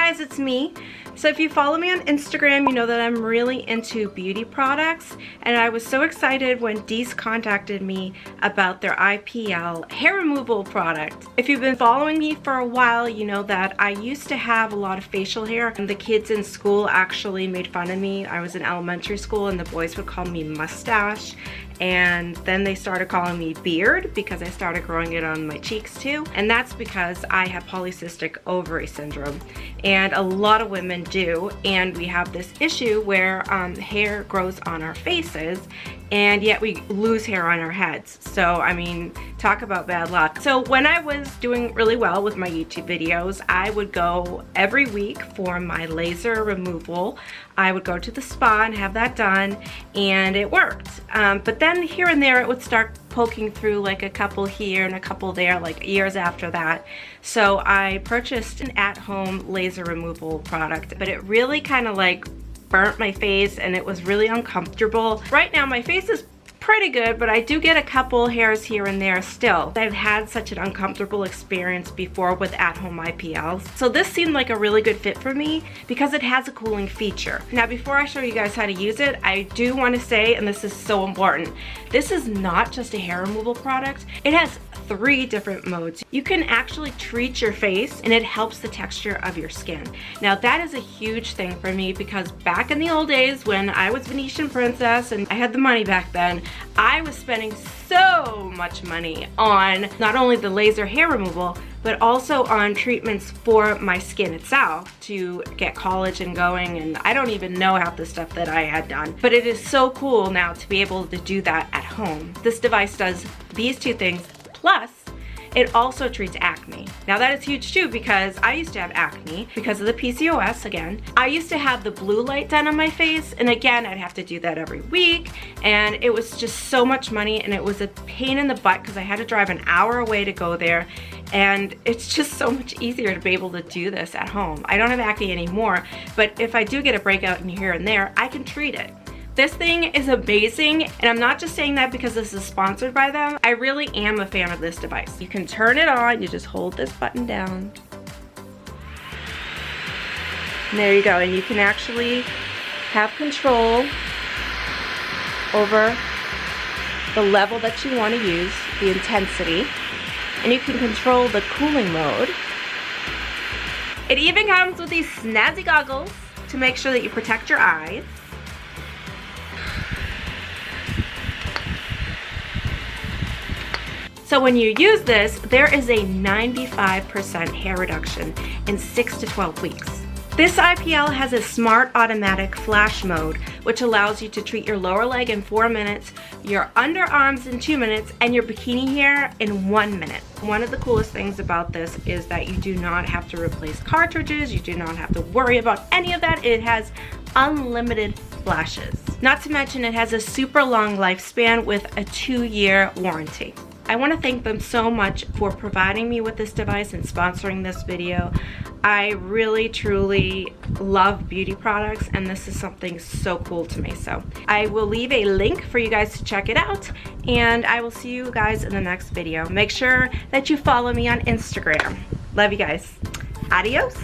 guys, it's me. So if you follow me on Instagram, you know that I'm really into beauty products, and I was so excited when DEESS contacted me about their IPL hair removal product. If you've been following me for a while, you know that I used to have a lot of facial hair, and the kids in school actually made fun of me. I was in elementary school and the boys would call me mustache, and then they started calling me beard because I started growing it on my cheeks too. And that's because I have polycystic ovary syndrome, and a lot of women do, and we have this issue where hair grows on our faces and yet we lose hair on our heads. So I mean, talk about bad luck. So when I was doing really well with my YouTube videos, I would go every week for my laser removal. I would go to the spa and have that done, and it worked. But then here and there it would start poking through, like a couple here and a couple there, like years after that. So I purchased an at-home laser removal product, but it really kind of like burnt my face and it was really uncomfortable. Right now my face is pretty good, but I do get a couple hairs here and there still. I've had such an uncomfortable experience before with at-home IPLs. So this seemed like a really good fit for me because it has a cooling feature. Now before I show you guys how to use it, I do want to say, and this is so important, this is not just a hair removal product. It has 3 different modes. You can actually treat your face and it helps the texture of your skin. Now that is a huge thing for me because back in the old days when I was Venetian princess and I had the money back then, I was spending so much money on not only the laser hair removal, but also on treatments for my skin itself to get collagen going, and I don't even know half the stuff that I had done. But it is so cool now to be able to do that at home. This device does these 2 things, plus it also treats acne. Now that is huge too because I used to have acne because of the PCOS again. I used to have the blue light done on my face, and again I'd have to do that every week, and it was just so much money and it was a pain in the butt because I had to drive an hour away to go there, and it's just so much easier to be able to do this at home. I don't have acne anymore, but if I do get a breakout in here and there, I can treat it. This thing is amazing, and I'm not just saying that because this is sponsored by them. I really am a fan of this device. You can turn it on, you just hold this button down. And there you go, and you can actually have control over the level that you want to use, the intensity, and you can control the cooling mode. It even comes with these snazzy goggles to make sure that you protect your eyes. So when you use this, there is a 95% hair reduction in 6 to 12 weeks. This IPL has a smart automatic flash mode, which allows you to treat your lower leg in 4 minutes, your underarms in 2 minutes, and your bikini hair in 1 minute. One of the coolest things about this is that you do not have to replace cartridges, you do not have to worry about any of that. It has unlimited flashes. Not to mention it has a super long lifespan with a 2-year warranty. I want to thank them so much for providing me with this device and sponsoring this video. I really truly love beauty products, and this is something so cool to me. So I will leave a link for you guys to check it out, and I will see you guys in the next video. Make sure that you follow me on Instagram. Love you guys. Adios.